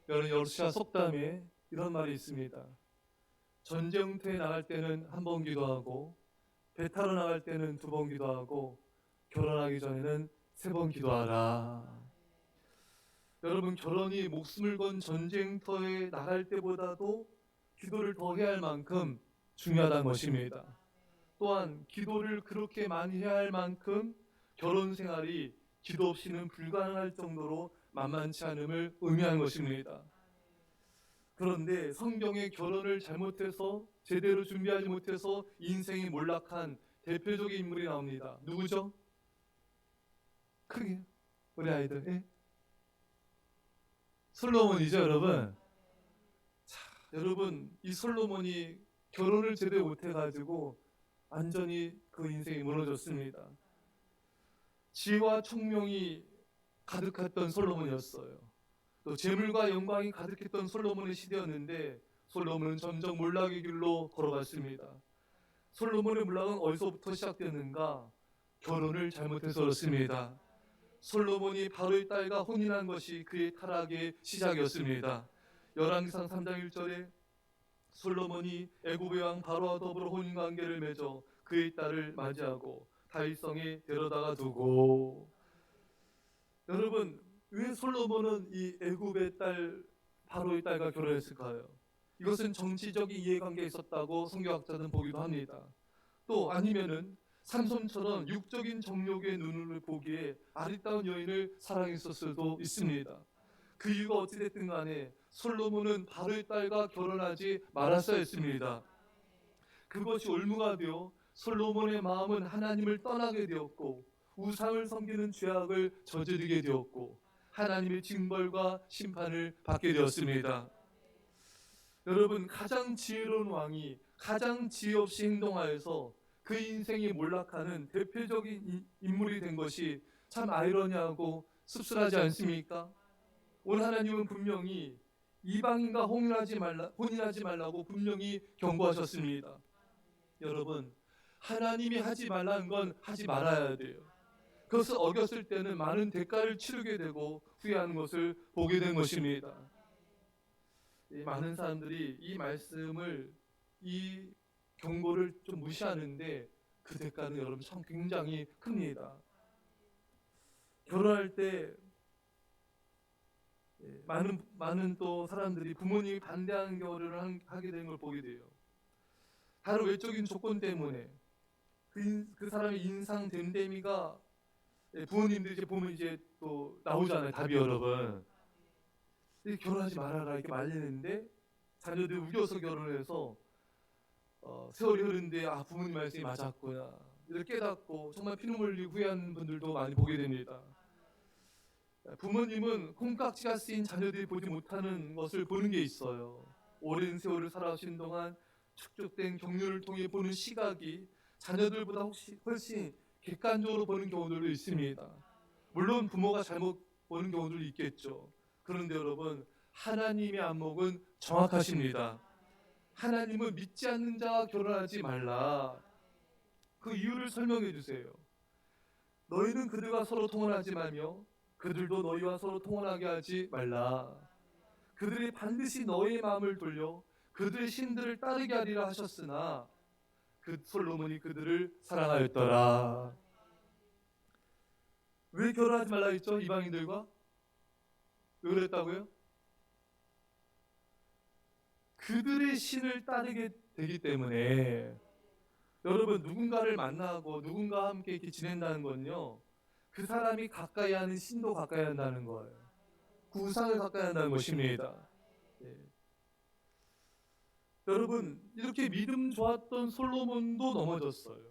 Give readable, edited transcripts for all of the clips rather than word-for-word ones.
여러분, 여루시아 속담에 이런 말이 있습니다. 전쟁터에 나갈 때는 한 번 기도하고, 배 타러 나갈 때는 두 번 기도하고, 결혼하기 전에는 세 번 기도하라. 여러분, 결혼이 목숨을 건 전쟁터에 나갈 때보다도 기도를 더 해야 할 만큼 중요하다는 것입니다. 또한 기도를 그렇게 많이 해야 할 만큼 결혼 생활이 기도 없이는 불가능할 정도로 만만치 않음을 의미하는 것입니다. 그런데 성경에 결혼을 잘못해서 제대로 준비하지 못해서 인생이 몰락한 대표적인 인물이 나옵니다. 누구죠? 크게 우리 아이들. 예? 솔로몬이죠, 여러분. 자, 여러분, 이 솔로몬이 결혼을 제대로 못해가지고 완전히 그 인생이 무너졌습니다. 지혜와 총명이 가득했던 솔로몬이었어요. 또 재물과 영광이 가득했던 솔로몬의 시대였는데 솔로몬은 점점 몰락의 길로 걸어갔습니다. 솔로몬의 몰락은 어디서부터 시작되는가? 결혼을 잘못해서 그렇습니다. 솔로몬이 바로의 딸과 혼인한 것이 그의 타락의 시작이었습니다. 열왕기상 3장 1절에 솔로몬이 애굽의 왕 바로와 더불어 혼인관계를 맺어 그의 딸을 맞이하고 다윗성에 데려다가 두고. 여러분, 왜 솔로몬은 이 애굽의 딸 바로의 딸과 결혼했을까요? 이것은 정치적인 이해관계가 있었다고 성경학자들은 보기도 합니다. 또 아니면은 삼손처럼 육적인 정욕의 눈으로 보기에 아리따운 여인을 사랑했을 수도 있습니다. 그 이유가 어찌됐든 간에 솔로몬은 바로의 딸과 결혼하지 말았어야 했습니다. 그것이 올무가 되어 솔로몬의 마음은 하나님을 떠나게 되었고 우상을 섬기는 죄악을 저지르게 되었고 하나님의 징벌과 심판을 받게 되었습니다. 여러분, 가장 지혜로운 왕이 가장 지혜 없이 행동하여서 그 인생이 몰락하는 대표적인 인물이 된 것이 참 아이러니하고 씁쓸하지 않습니까? 오늘 하나님은 분명히 이방인과 혼인하지 말라고 분명히 경고하셨습니다. 여러분, 하나님이 하지 말라는 건 하지 말아야 돼요. 그것을 어겼을 때는 많은 대가를 치르게 되고 후회하는 것을 보게 된 것입니다. 많은 사람들이 이 말씀을, 이 경고를 좀 무시하는데 그 대가는 여러분 참 굉장히 큽니다. 결혼할 때 많은 또 사람들이 부모님이 반대하는 결혼을 하게 되는 걸 보게 돼요. 다른 외적인 조건 때문에 그 사람의 인상 됨됨이가 부모님들이 이제 보면 이제 또 나오잖아요. 답이 여러분. 결혼하지 말아라 이렇게 말리는데 자녀들이 우겨서 결혼을 해서 세월이 흐른데 부모님 말씀이 맞았구나 이렇게 깨닫고 정말 피눈물 흘리고 후회하는 분들도 많이 보게 됩니다. 부모님은 콩깍지가 쓰인 자녀들이 보지 못하는 것을 보는 게 있어요. 오랜 세월을 살아오신 동안 축적된 경륜을 통해 보는 시각이 자녀들보다 훨씬 객관적으로 보는 경우들도 있습니다. 물론 부모가 잘못 보는 경우도 있겠죠. 그런데 여러분, 하나님의 안목은 정확하십니다. 하나님은 믿지 않는 자와 결혼하지 말라. 그 이유를 설명해 주세요. 너희는 그들과 서로 통혼하지 말며 그들도 너희와 서로 통혼하게 하지 말라. 그들이 반드시 너희의 마음을 돌려 그들의 신들을 따르게 하리라 하셨으나 그 솔로몬이 그들을 사랑하였더라. 왜 결혼하지 말라 했죠? 이방인들과? 왜 그랬다고요? 그들의 신을 따르게 되기 때문에. 여러분, 누군가를 만나고 누군가와 함께 이렇게 지낸다는 건요, 그 사람이 가까이 하는 신도 가까이 한다는 거예요. 그 우상을 가까이 한다는 것입니다. 예. 여러분, 이렇게 믿음 좋았던 솔로몬도 넘어졌어요.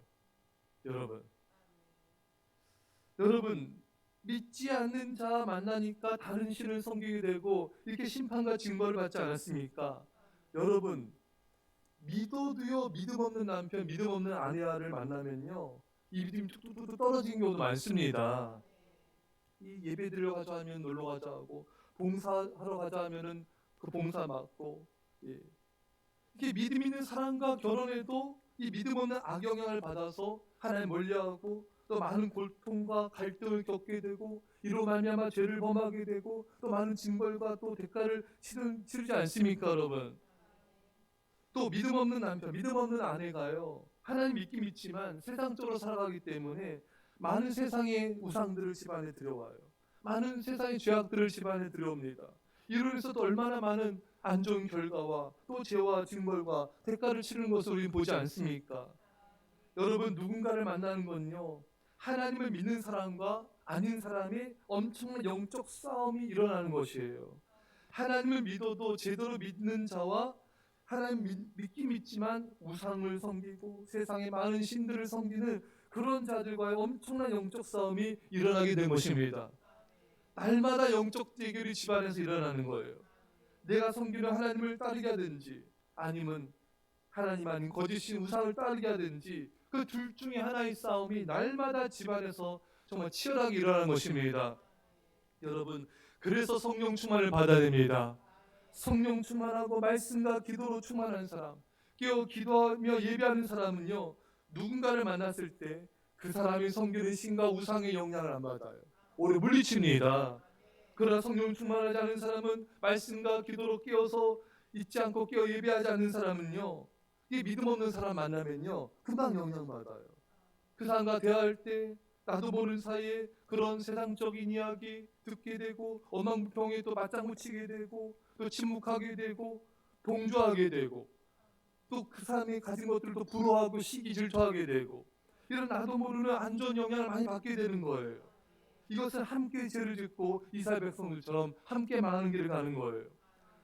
여러분, 믿지 않는 자 만나니까 다른 신을 섬기게 되고 이렇게 심판과 징벌을 받지 않았습니까? 여러분, 믿어도요, 믿음 없는 남편, 믿음 없는 아내를 만나면요, 이 믿음이 뚝뚝뚝 떨어지는 경우도 많습니다. 이 예배 드리러 가자 하면 놀러 가자 하고, 봉사하러 가자 하면은 그 봉사 맡고, 예. 이렇게 믿음 있는 사람과 결혼해도 이 믿음 없는 악영향을 받아서 하나님 멀리하고 또 많은 고통과 갈등을 겪게 되고 이로 말미암아 죄를 범하게 되고 또 많은 징벌과 또 대가를 치르지 않습니까, 여러분? 또 믿음 없는 남편, 믿음 없는 아내가요, 하나님 믿긴 믿지만 세상적으로 살아가기 때문에 많은 세상의 우상들을 집안에 들여와요. 많은 세상의 죄악들을 집안에 들여옵니다. 이로 인해서 또 얼마나 많은 안 좋은 결과와 또 죄와 징벌과 대가를 치르는 것을 우리는 보지 않습니까? 여러분, 누군가를 만나는 건요, 하나님을 믿는 사람과 아닌 사람의 엄청난 영적 싸움이 일어나는 것이에요. 하나님을 믿어도 제대로 믿는 자와 하나님 믿긴 믿지만 우상을 섬기고 세상의 많은 신들을 섬기는 그런 자들과의 엄청난 영적 싸움이 일어나게 된 것입니다. 날마다 영적 대결이 집안에서 일어나는 거예요. 내가 섬기는 하나님을 따르게 하든지 아니면 하나님 아닌 거짓신 우상을 따르게 하든지 그 둘 중에 하나의 싸움이 날마다 집안에서 정말 치열하게 일어나는 것입니다. 여러분, 그래서 성령 충만을 받아야 됩니다. 성령 충만하고 말씀과 기도로 충만한 사람, 깨어 기도하며 예배하는 사람은요, 누군가를 만났을 때 그 사람이 섬기는 신과 우상의 영향을 안 받아요. 오히려 물리칩니다. 그러나 성령 충만하지 않은 사람은 말씀과 기도로 깨어서 잊지 않고 깨어 예배하지 않는 사람은요, 이 믿음 없는 사람 만나면요 금방 영향받아요. 그 사람과 대화할 때 나도 모르는 사이에 그런 세상적인 이야기 듣게 되고 어망부평에 또 맞장구 치게 되고 또 침묵하게 되고 동조하게 되고 또 그 사람이 가진 것들도 부러워하고 시기 질투하게 되고 이런 나도 모르는 안 좋은 영향을 많이 받게 되는 거예요. 이것은 함께 죄를 짓고 이스라엘 백성들처럼 함께 망하는 길을 가는 거예요.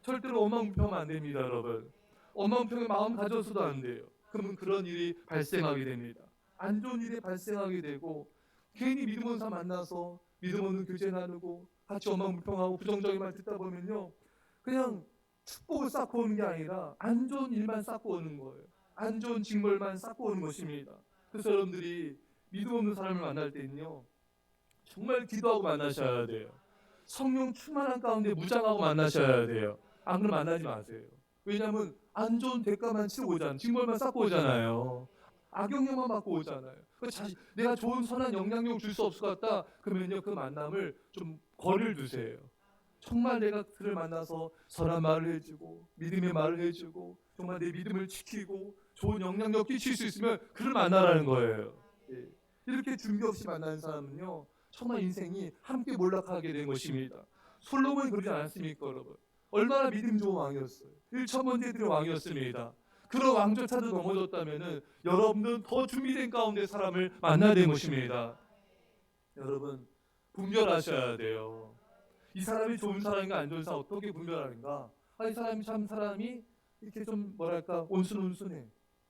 절대로 어망부평하면 안 됩니다, 여러분. 어망부평의 마음 가져서도 안 돼요. 그러면 그런 일이 발생하게 됩니다. 안 좋은 일이 발생하게 되고 괜히 믿음 없는 사람 만나서 믿음 없는 교제 나누고 같이 어망부평하고 부정적인 말 듣다 보면요, 그냥 축복을 쌓고 오는 게 아니라 안 좋은 일만 쌓고 오는 거예요. 안 좋은 징벌만 쌓고 오는 것입니다. 그래서 여러분들이 믿음 없는 사람을 만날 때는요, 정말 기도하고 만나셔야 돼요. 성령 충만한 가운데 무장하고 만나셔야 돼요. 안 그러면 만나지 마세요. 왜냐하면 안 좋은 대가만 치고 오잖아요. 징벌만 쌓고 오잖아요. 악영향만 받고 오잖아요. 내가 좋은 선한 영향력 줄 수 없을 것 같다. 그러면요, 그 만남을 좀 거리를 두세요. 정말 내가 그를 만나서 선한 말을 해주고 믿음의 말을 해주고 정말 내 믿음을 지키고 좋은 영향력 끼칠 수 있으면 그를 만나라는 거예요. 예. 이렇게 준비 없이 만나는 사람은요, 정말 인생이 함께 몰락하게 된 것입니다. 솔로몬이 그러지 않았습니까, 여러분? 얼마나 믿음 좋은 왕이었어요. 일천번제들의 왕이었습니다. 그런 왕조차도 넘어졌다면은 여러분은 더 준비된 가운데 사람을 만나야 되는 것입니다. 여러분, 분별하셔야 돼요. 이 사람이 좋은 사람인가 안 좋은 사람 어떻게 분별하는가? 이 사람이 참 사람이 이렇게 좀 뭐랄까 온순해,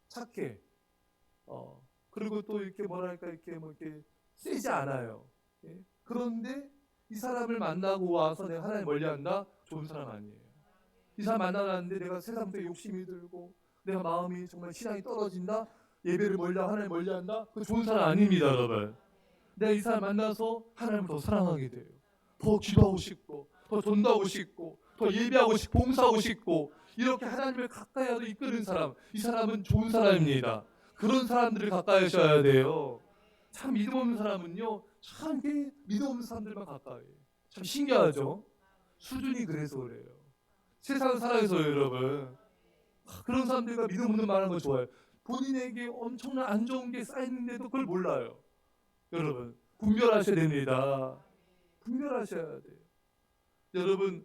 착해. 그리고 또 이렇게 뭐랄까 이렇게 뭐 이렇게 세지 않아요. 예? 그런데 이 사람을 만나고 와서 내가 하나님 멀리한다? 좋은 사람 아니에요. 이 사람 만나는데 내가 세상에 욕심이 들고 내가 마음이 정말 신앙이 떨어진다? 예배를 멀리하고 하나님 멀리한다? 그 좋은 사람 아닙니다, 여러분. 내가 이 사람 만나서 하나님을 더 사랑하게 돼요. 더 기도하고 싶고 더 전도하고 싶고 더 예배하고 싶고 봉사하고 싶고 이렇게 하나님을 가까이 하도 이끄는 사람, 이 사람은 좋은 사람입니다. 그런 사람들을 가까이 하셔야 돼요. 참 믿음 없는 사람은요, 참 믿음 없는 사람들만 가까이 해요. 참 신기하죠? 수준이 그래서 그래요. 세상을 살아서요, 여러분. 그런 사람들과 믿음 없는 말하는 거 좋아요. 본인에게 엄청난 안 좋은 게 쌓이는데도 그걸 몰라요. 여러분, 분별하셔야 됩니다. 분별하셔야 돼요. 여러분,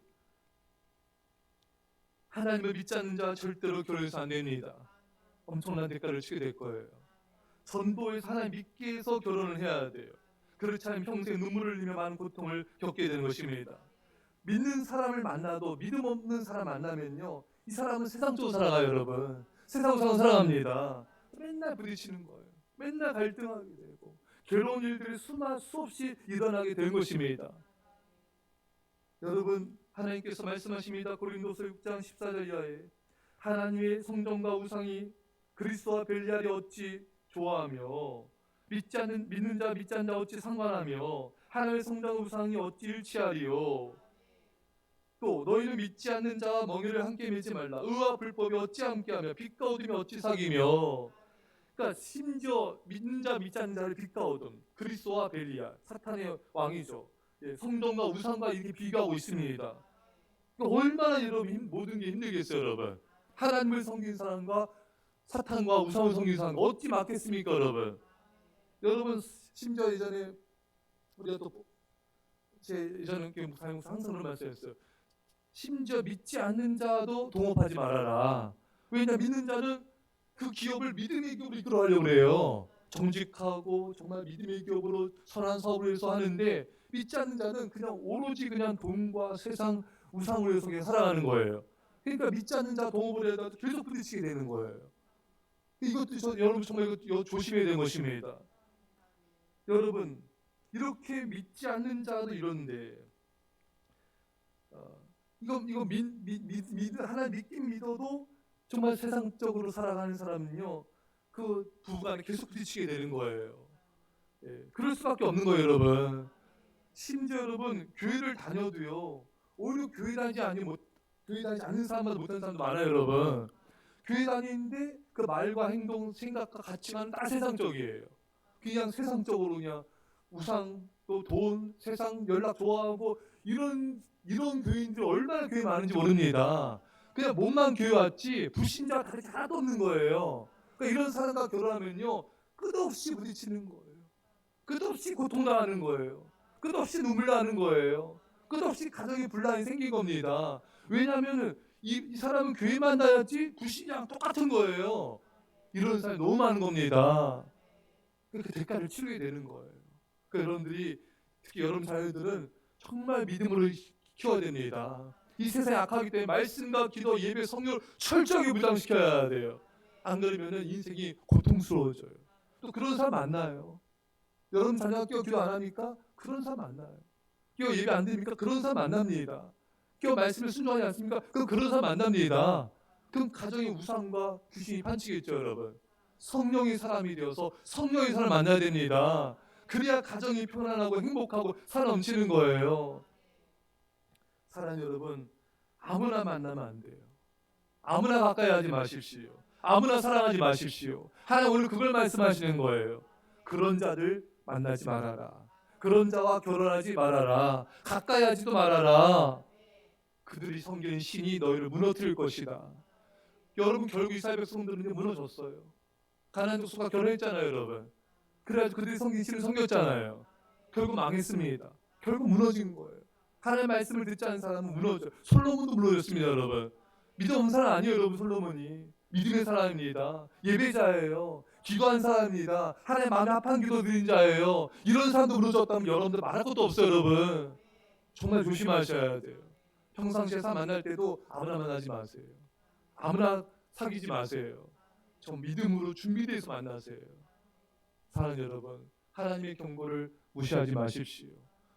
하나님을 믿지 않는 자 절대로 결혼해서 안 됩니다. 엄청난 대가를 치게 될 거예요. 전도에서 하나님 믿기 위해서 결혼을 해야 돼요. 그렇지 않으면 평생 눈물을 흘리며 많은 고통을 겪게 되는 것입니다. 믿는 사람을 만나도 믿음 없는 사람 만나면요, 이 사람은 세상적으로 살아가요, 여러분. 세상적으로 살아갑니다. 맨날 부딪히는 거예요. 맨날 갈등하게 되고 괴로운 일들이 수없이 일어나게 된 것입니다. 여러분, 하나님께서 말씀하십니다. 고린도서 6장 14절 이하에 하나님의 성전과 우상이 그리스도와 별리하리 어찌 좋아하며 믿는 자 믿지 않는 자 어찌 상관하며 하나님의 성전과 우상이 어찌 일치하리요. 또 너희는 믿지 않는 자와 멍에를 함께 매지 말라. 의와 불법이 어찌 함께하며 빛과 어둠이 어찌 사귀며. 그러니까 심지어 믿는 자 믿지 않는 자를 빗가오던 그리스도와 벨리알, 사탄의 왕이죠. 예, 성전과 우상과 이렇게 비교하고 있습니다. 그러니까 얼마나 여러분 모든 게 힘들겠어요, 여러분. 하나님을 섬긴 사람과 사탄과 우상을 섬긴 사람 어찌 맞겠습니까, 여러분? 여러분 심지어 예전에 우리가 또 제 예전에 사용사 항상 그런 말씀했어요. 심지어 믿지 않는 자도 동업하지 말아라. 왜냐 믿는 자는 그 기업을 믿음의 기업으로 이끌어가려고 해요. 정직하고 정말 믿음의 기업으로 선한 사업을 해서 하는데 믿지 않는 자는 그냥 오로지 그냥 돈과 세상 우상을 위해서 그냥 살아가는 거예요. 그러니까 믿지 않는 자 동업을 해도 계속 부딪히게 되는 거예요. 이것도 여러분 정말 이거 조심해야 되는 것입니다. 여러분 이렇게 믿지 않는 자도 이런데 이거 하나 믿긴 믿어도 정말 세상적으로 살아가는 사람은요 그 부부간에 계속 부딪히게 되는 거예요. 예, 그럴 수밖에 없는 거예요, 여러분. 심지어 여러분 교회를 다녀도요 오히려 교회 다니지 않는 사람마다 못하는 사람도 많아요, 여러분. 교회 다니는데 그 말과 행동, 생각과 가치관은 다 세상적이에요. 그냥 세상적으로 그냥 우상, 또 돈, 세상, 연락 좋아하고 이런 교인들이 얼마나 교회 많은지 모릅니다. 그냥 몸만 교회 왔지 불신자가 다른 게 하나도 없는 거예요. 그러니까 이런 사람과 결혼하면요 끝없이 부딪히는 거예요. 끝없이 고통당하는 거예요. 끝없이 눈물 나는 거예요. 끝없이 가정의 분란이 생긴 겁니다. 왜냐하면 이 사람은 교회만 다녔지 불신자랑 똑같은 거예요. 이런 사람이 너무 많은 겁니다. 그 대가를 치르게 되는 거예요. 그러니까 여러분들이 특히 여러분 자녀들은 정말 믿음으로 키워야 됩니다. 이 세상이 악하기 때문에 말씀과 기도, 예배, 성령을 철저하게 무장시켜야 돼요. 안 그러면 인생이 고통스러워져요. 또 그런 사람 만나요. 여러분 자녀가 기도 안 합니까? 그런 사람 만나요. 예배 안 드립니까? 그런 사람 만납니다. 말씀을 순종하지 않습니까? 그런 사람 만납니다. 그럼 가정의 우상과 귀신이 판치겠죠, 여러분. 성령의 사람이 되어서 성령의 사람을 만나야 됩니다. 그래야 가정이 편안하고 행복하고 살아 넘치는 거예요. 사랑하는 여러분, 아무나 만나면 안 돼요. 아무나 가까이 하지 마십시오. 아무나 사랑하지 마십시오. 하나님 오늘 그걸 말씀하시는 거예요. 그런 자들 만나지 말아라. 그런 자와 결혼하지 말아라. 가까이 하지도 말아라. 그들이 섬기는 신이 너희를 무너뜨릴 것이다. 여러분 결국 이스라엘 백성들은 무너졌어요. 가나안 족속과 결혼했잖아요, 여러분. 그래가지고 그들이 섬긴 신을 섬겼잖아요. 결국 망했습니다. 결국 무너진 거예요. 하나님의 말씀을 듣지 않은 사람은 무너져요. 솔로몬도 무너졌습니다, 여러분. 믿음 없는 사람 아니에요, 여러분. 솔로몬이 믿음의 사람입니다. 예배자예요. 기도한 사람입니다. 하나님 마음에 합한 기도 드린 자예요. 이런 사람도 무너졌다면 여러분들 말할 것도 없어요, 여러분. 정말 조심하셔야 돼요. 평상시에 사람 만날 때도 아무나 만나지 마세요. 아무나 사귀지 마세요. 좀 믿음으로 준비돼서 만나세요. 사랑하는 여러분, 하나님의 경고를 무시하지 마십시오.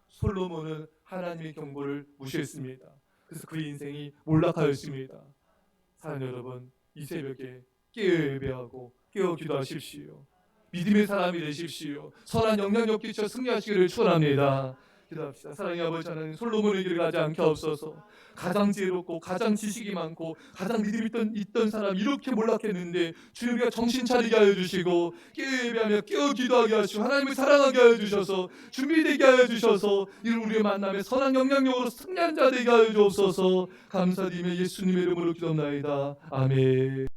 솔로몬은 하나님의 경고를 무시했습니다. 그래서 그의 인생이 몰락하였습니다. 사랑하는 여러분, 이 새벽에 깨어 예배하고 깨어 기도하십시오. 믿음의 사람이 되십시오. 선한 영향력 끼쳐 승리하시기를 축원합니다. 기도합시다. 사랑의 아버지 하나님, 솔로몬의 길을 가지 않게 없어서 가장 지혜롭고 가장 지식이 많고 가장 믿음이 있던 사람 이렇게 몰락했는데 주님 우리가 정신 차리게 하여 주시고 깨어 예배하며 깨어 기도하게 하시고 하나님을 사랑하게 하여 주셔서 준비되게 하여 주셔서 이를 우리의 만남에 선한 영향력으로 승리한 자 되게 하여 주옵소서. 감사드리며 예수님의 이름으로 기도합나이다. 아멘.